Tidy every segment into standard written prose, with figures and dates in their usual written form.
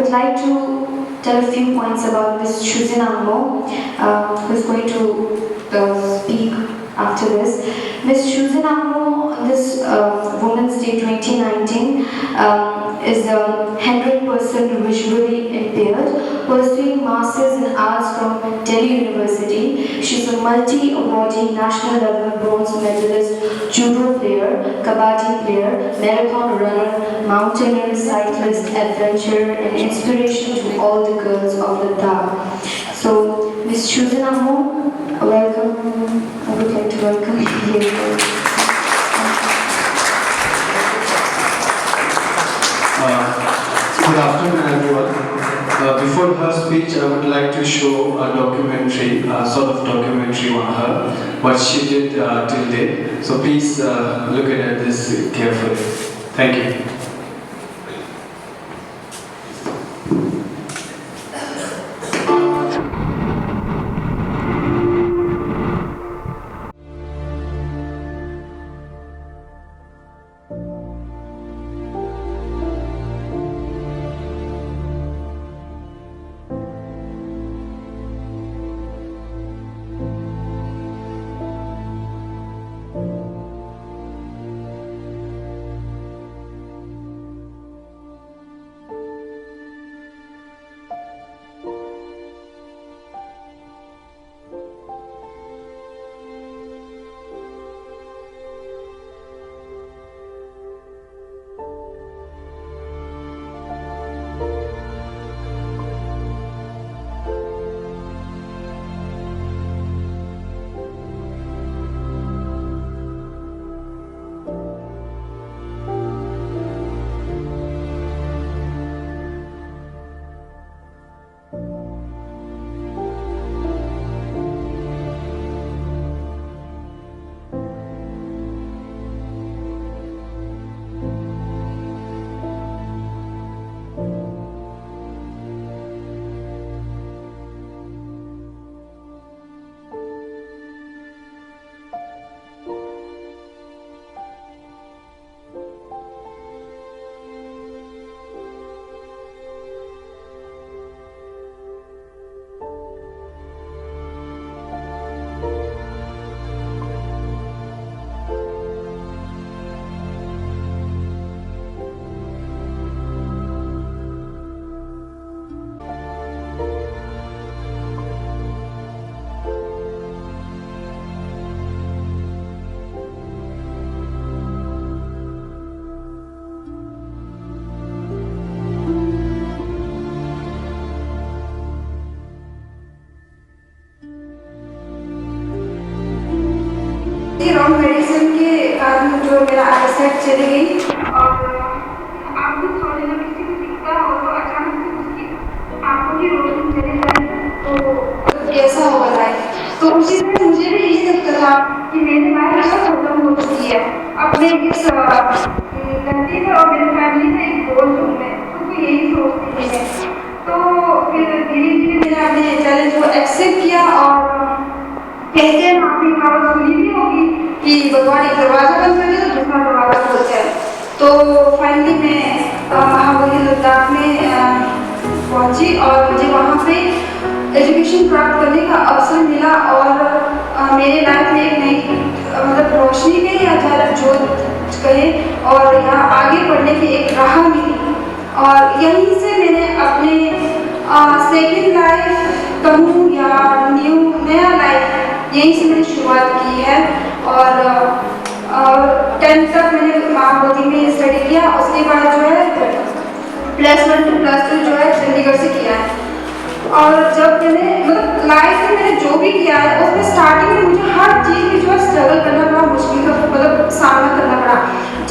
would like to tell a few points about Ms. Shuzin Ammo, who is going to speak after this. Ms. Shuzin Ammo, on this Women's Day 2019, is 100% visually impaired, pursuing Masters in Arts from Delhi University. She's a multi-awardee national level bronze medalist, judo player, kabaddi player, marathon runner, mountaineer, cyclist, adventurer, and inspiration to all the girls of Ladakh. So, Ms. Shuzin Ammo, welcome. I would like to welcome you here. Good afternoon, everyone. Before her speech, I would like to show a documentary, sort of documentary on her, what she did till date. So please look at this carefully. Thank you. Wrong medicine के कारण जो मेरा eyesight चली गई और आपको थोड़ी जब किसी को दिखता हो तो अचानक से उसकी आंखों की रोशनी चली जाए तो कैसा होगा लाइफ। तो उसी तरह मुझे भी यही लगता था कि मेरी लाइफ सब खत्म हो चुकी है। अपने इस गलती पर और मेरी फैमिली में एक बोझ हूँ मैं तो यही सोचती है। तो फिर धीरे धीरे मैंने अपने चैलेंज को एक्सेप्ट किया और कहते हैं आपने कहावत सुनी भी होगी कि भगवान एक दरवाजा बंद करके तो दूसरा दरवाजा खोलता है। तो फाइनली मैं महाबली लद्दाख में पहुंची और मुझे वहाँ पे एजुकेशन प्राप्त करने का अवसर मिला और मेरे लाइफ में एक नई मतलब रोशनी गई या जो कहे और यहाँ आगे बढ़ने की एक राह मिली और यहीं से मैंने अपने सेकेंड लाइफ कहूँ या नया लाइफ यहीं से मैंने शुरुआत की है। और 10th तक मैंने महाबोधि में स्टडी किया। उसके बाद जो है +1 to +2 जो है चंडीगढ़ से किया है। और जब मैंने मतलब लाइफ में मैंने जो भी किया है उसमें स्टार्टिंग में मुझे हर चीज़ में जो है स्ट्रगल करना पड़ा, मुश्किल का मतलब सामना करना पड़ा।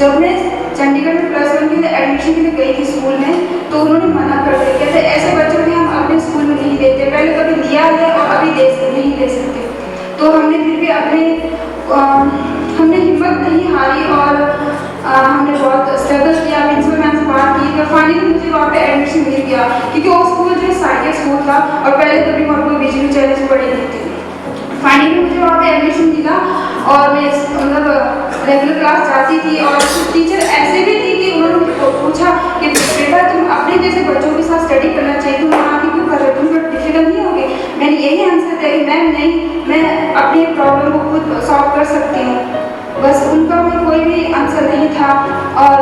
जब मैं चंडीगढ़ में +1 के लिए एडमिशन के लिए गई थी स्कूल में तो उन्होंने मना कर दिया, कहते ऐसे बच्चों में हम अपने स्कूल में नहीं देते, पहले कभी लिया है और अभी नहीं दे सकते। तो हमने फिर भी हमने हिम्मत नहीं हारी और हमने बहुत स्ट्रगल किया, प्रिंसिपल मैम से बात की तो फाइनली मुझे वहाँ पे एडमिशन मिल गया क्योंकि वो स्कूल जो साइंस स्कूल था और पहले कभी वहाँ कोई बिजली चैलेंज पढ़ी नहीं थी। फाइनली मुझे वहाँ पे एडमिशन मिला और मैं मतलब रेगुलर क्लास जाती थी और टीचर ऐसे भी थी कि उन्होंने मुझे पूछा कि बेटा तुम अपने जैसे बच्चों के साथ स्टडी बस उनका में कोई भी आंसर नहीं था। और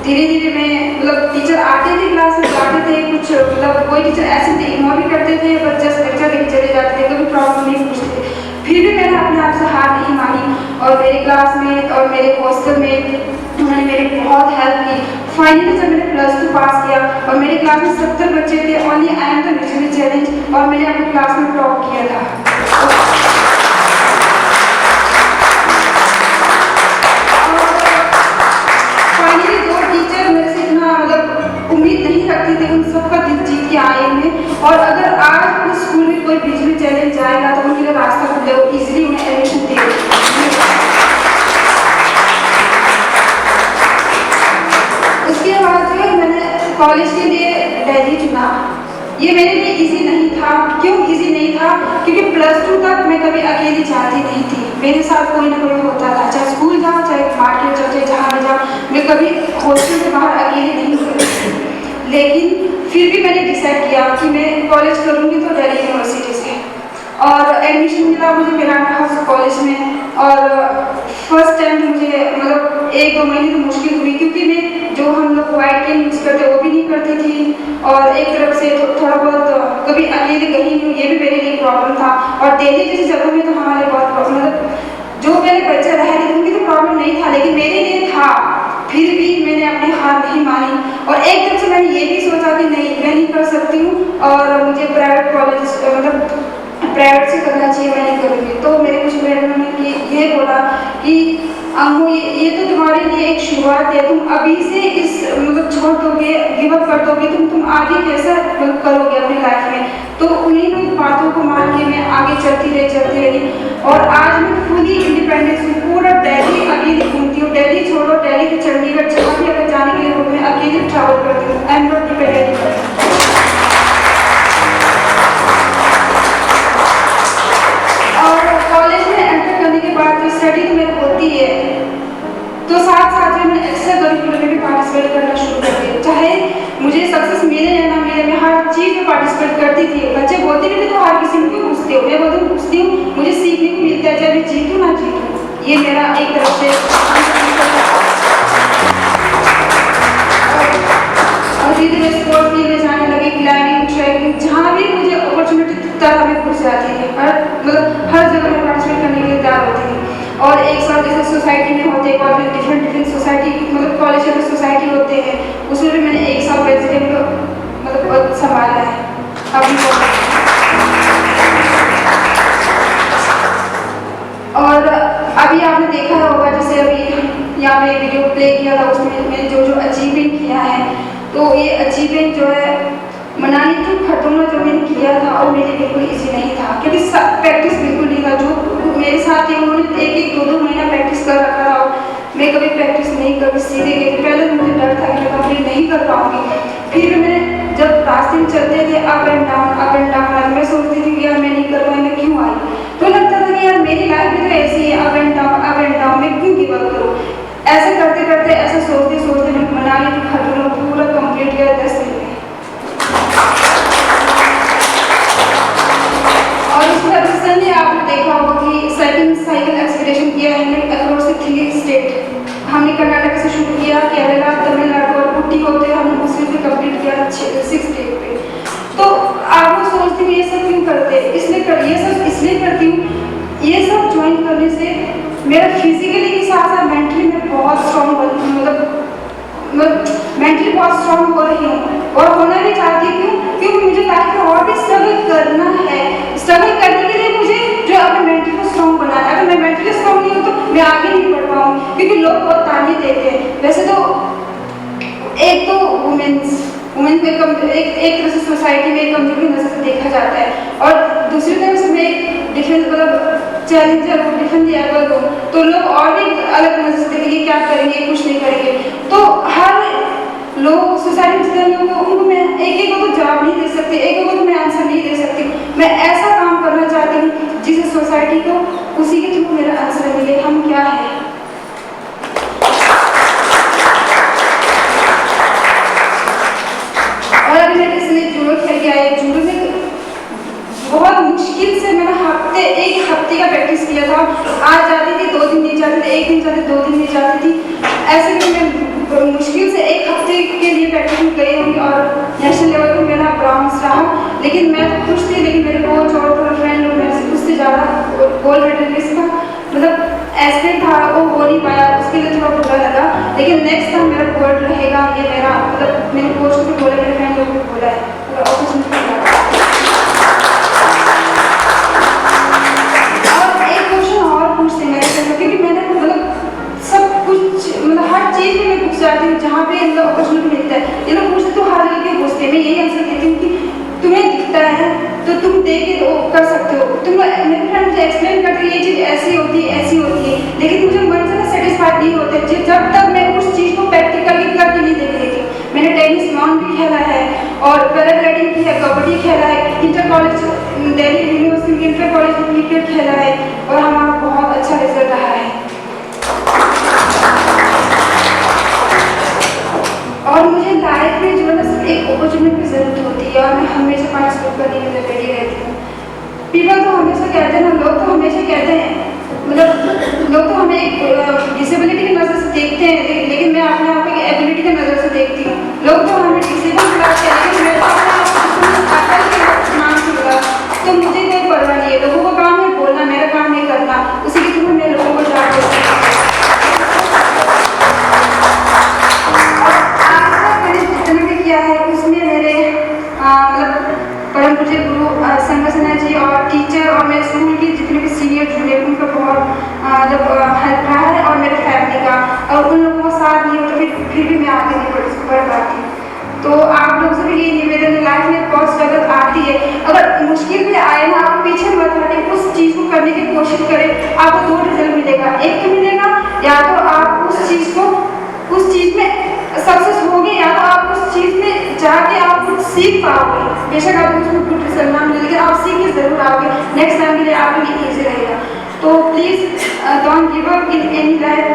धीरे धीरे मैं मतलब टीचर आते थे क्लास में, जाते थे, कुछ मतलब कोई टीचर ऐसे थे इग्नोर भी करते थे, बस जस्ट लेक्चर लेके चले जाते थे, कभी प्रॉब्लम नहीं पूछते थे। फिर भी मैंने अपने आप से हार नहीं मानी और मेरे क्लासमेट और मेरे हॉस्टल में उन्होंने मेरी बहुत हेल्प की। फाइनली जब मैंने +2 पास किया और मेरे क्लास में 70 बच्चे थे, only I am the visually challenge, और मैंने अपने क्लास में टॉप किया था। फाइनली 2 टीचर मेरे से इतना मतलब उम्मीद नहीं रखते थे, उन सबका दिल जीत के आए हैं। और अगर आज उस स्कूल में कोई विजुअली चैलेंज जाएगा तो उनके लिए रास्ता खुल जाए, वो ईजिली उन्हें एडमिशन दे। उसके बाद जो है मैंने कॉलेज के लिए दिल्ली चुना। ये मेरे लिए इजी नहीं था। क्यों इजी नहीं था? क्योंकि +2 तक मैं कभी अकेली जाती नहीं थी, मेरे साथ कोई ना कोई होता था, चाहे स्कूल जाओ, चाहे मार्केट जाओ, चाहे जहाँ भी जाओ, मैं कभी हॉस्टल से बाहर अकेली नहीं गई। लेकिन फिर भी मैंने डिसाइड किया कि मैं कॉलेज करूँगी तो दिल्ली यूनिवर्सिटी से, और एडमिशन मिला मुझे मिरांडा हाउस कॉलेज में। और फर्स्ट टाइम मुझे मतलब 1-2 महीने तो मुश्किल हुई, क्योंकि मैं जो हम लोग वाइट कैन यूज़ करते वो भी नहीं करती थी, और एक तरफ से थोड़ा बहुत कभी अकेले कहीं नहीं, ये भी मेरे लिए प्रॉब्लम था। और दिल्ली जैसी जगह में तो हमारे बहुत प्रॉब्लम, मतलब जो मेरे बच्चे रह रहे थे उनकी तो प्रॉब्लम नहीं था, लेकिन मेरे लिए था। फिर भी मैंने अपनी हार नहीं मानी, और एक तरफ से मैंने ये भी सोचा कि नहीं, मैं नहीं कर सकती हूँ और मुझे प्राइवेट कॉलेज मतलब प्राइवेट से करना चाहिए, मैं नहीं करूँगी। तो मेरे कुछ मैडम ने ये बोला कि अम्मू ये तो तुम्हारे लिए एक शुरुआत है, तुम अभी से इस मतलब छोड़ दोगे, गिव अप कर दोगे, तुम आगे कैसा करोगे अपनी लाइफ में। तो उन्हीं बातों को मान के मैं आगे चलती रही, और आज मैं फुली इंडिपेंडेंट हूँ। पूरा दिल्ली अकेली घूमती हूँ, दिल्ली छोड़ो, दिल्ली से चंडीगढ़ जहाँ भी अगर जाने के लिए मैं अकेले ट्रैवल करती हूँ। I am not dependent. College में एंटर करने के बाद जो स्टडी तो मेरी होती है, तो साथ साथ में मैंने एक्स्ट्रा करिकुलर में भी पार्टिसिपेट करना शुरू कर दिया। चाहे मुझे सक्सेस मिले या ना मिले, मैं हर चीज़ में पार्टिसिपेट करती थी। बच्चे बोलते भी थे तो हर किसी में क्यों पूछते हो, मैं बोलती हूँ पूछती हूँ, मुझे सीखने को मिलता है, चाहे मैं जीतूँ ना जीतूँ। ये मेरा एक तरफ से। और धीरे धीरे स्पोर्ट्स फील्ड में जाने लगी, क्लाइंबिंग, ट्रैकिंग, जहाँ भी मुझे अपॉर्चुनिटी तरह में घुस जाती है, मतलब हर जगह में पार्टिसिपेट करने के लिए तैयार होती थी। और एक साल जैसे सोसाइटी में होते हैं, और फिर डिफरेंट सोसाइटी मतलब कॉलेज में सोसाइटी होते हैं, उसमें भी मैंने एक साल प्रेसिडेंट मतलब संभाला है अभी। और अभी आपने देखा होगा, जैसे अभी यहाँ पे वीडियो प्ले किया था, उसमें मैंने जो अचीवमेंट किया है, तो ये अचीवमेंट जो है मनाली की खरदोना जो मैंने किया था वो मेरे लिए बिल्कुल इजी नहीं था, क्योंकि प्रैक्टिस बिल्कुल नहीं था। जो मेरे साथ थे उन्होंने 1-2 महीना प्रैक्टिस कर रखा था, मैं कभी प्रैक्टिस नहीं, कभी सीधे गई। पहले मुझे डर था कि मैं कंप्लीट नहीं कर पाऊंगी। फिर मैं जब रास्ते में चलते थे अप एंड डाउन, मैं सोचती थी कि यार मैं नहीं कर पाई, मैं क्यों आई। तो लगता था कि यार मेरी लाइफ भी तो ऐसी है, अप एंड डाउन, मैं क्यों गिव अप करूँ। ऐसे करते करते, ऐसे सोचते सोचते मैं मनाली की खरदोना पूरा कंप्लीट किया 10 दिन में। और उसमें रिसेंटली आपने देखा होगा कि सेकंड साइकिल एक्सपीडिशन किया है अक्रॉस द 3 स्टेट। हमने कर्नाटक से शुरू किया, केरला, तमिलनाडु और ऊटी होते हमने मुस्लिम से कंप्लीट किया 6 स्टेट पे। तो आप लोग सोचते हैं ये सब क्यों करते हैं? ये सब इसलिए करती हूँ, ये सब ज्वाइन करने से मेरा फिजिकली के साथ साथ मेंटली में बहुत स्ट्रॉन्ग मतलब मेंटली बहुत स्ट्रॉन्ग हो रही हूँ, और होना भी चाहती हूँ। क्योंकि मुझे लाइफ में और भी स्ट्रगल करना है। स्ट्रगल करने के लिए मुझे जो अपने मेंटली को स्ट्रॉन्ग बनाना है। अगर मैं मेंटली स्ट्रॉन्ग नहीं हूँ तो मैं आगे नहीं बढ़ पाऊँ, क्योंकि लोग बहुत ताने देते हैं। वैसे तो एक तो वुमेन्स में एक तरह से सोसाइटी में कमजोर की नजर से देखा जाता है, और दूसरी तरफ से मैं डिफेंस मतलब चैलेंजर हूँ, डिफेंस एबल हूँ, तो लोग और भी अलग नजर से देखेंगे, क्या करेंगे, कुछ नहीं करेंगे। तो हर लोग सोसाइटी में जितने लोग हैं उनको मैं एक को तो जवाब नहीं दे सकती, एक को तो मैं आंसर नहीं दे सकती। मैं ऐसा काम करना चाहती हूँ जिससे सोसाइटी को उसी के थ्रू मेरा आंसर मिले, हम क्या है। और अभी मैं इसलिए जूडो खेल के आई। जूडो में बहुत मुश्किल से मैंने एक हफ्ते का प्रैक्टिस किया था। आज जाती थी, 2 दिन नहीं जाती थी, एक दिन 2 दिन नहीं जाती थी। ऐसे में मैं मुश्किल से 1 हफ्ते के लिए प्रैक्टिस गई हूँ और नेशनल लेवल पर मेरा ब्रॉन्ज रहा। लेकिन मैं तो खुश थी, लेकिन मेरे कोच और थोड़ा फ्रेंड लोग मेरे से उससे ज़्यादा गोल्ड मेडलिस्ट का मतलब एस्पेक्ट था वो हो नहीं पाया, उसके लिए थोड़ा बुरा लगा। लेकिन नेक्स्ट टाइम मेरा गोल्ड रहेगा, ये मेरा मतलब मेरे कोच को भी बोला, मेरे फ्रेंड लोगों को बोला है। और एक क्वेश्चन और पूछते मेरे से, क्योंकि मैंने मतलब सब कुछ मतलब हर चीज़ में मैं पूछ जाती हूँ जहाँ पे मतलब अपॉर्चुनिटी मिलता है। ये लोग पूछते तो हर जगह क्यों पूछते हैं, मैं यही आंसर देती हूँ कि तुम्हें दिखता है तो तुम देख के तो कर सकते हो। तुम मेरे फ्रेंड मुझे एक्सप्लेन करते ये चीज़ ऐसी होती है ऐसी होती है, लेकिन मुझे मन से ना सेटिस्फाइड नहीं होते जब तक मैं उस चीज़ को प्रैक्टिकली करके नहीं देख लेती। मैंने टेनिस लॉन भी खेला है और पैराग्लाइडिंग की है, कबड्डी खेला है, inter college Delhi university inter college में क्रिकेट खेला है और हमारा बहुत अच्छा रिजल्ट रहा है। और मुझे लाइफ में जो है ना सिर्फ एक अपॉर्चुनिटी की ज़रूरत होती है और मैं हमेशा पार्टिसिपेट करने के लिए रेडी रहती हूँ। पीपल तो हमेशा कहते हैं ना, लोग तो हमेशा कहते हैं मतलब लोग तो हमें एक डिसेबिलिटी की नज़र से देखते हैं, लेकिन मैं अपने आप को एक एबिलिटी की नज़र से देखती हूँ। लोग तो हमें डिसेबल बुलाते हैं, लेकिन मैं तो अपने आप को नाम से बुला, तो मुझे कोई परवाह नहीं है। लोगों का काम है बोलना, मेरा काम है करना, उसी के थ्रू मैं लोगों को जाकर किया है। उसमें मेरे मतलब परम पूज्य गुरु संगसना जी और टीचर और मेरे स्कूल की जितने भी सीनियर जूनियर उनका बहुत मतलब हेल्प रहा है और मेरे फैमिली का, और उन लोगों का साथ नहीं हो तो फिर भी मैं आगे नहीं बढ़ पाती। तो आप लोग से भी ये निवेदन है, लाइफ में बहुत स्ट्रगल आती है, अगर मुश्किल भी आए ना आप पीछे मत हटे, उस चीज़ को करने की कोशिश करें। आपको 2 रिजल्ट मिलेगा, एक तो मिलेगा या तो आप उस चीज़ में सक्सेस होगी या तो आप उस चीज़ में जाके आप कुछ सीख पाओगे। बेशक आपको उसमें गुड रिजल्ट ना मिले, लेकिन आप सीख के ज़रूर आओगे, नेक्स्ट टाइम के लिए आपके लिए ईजी रहेगा। तो please don't give up in any life.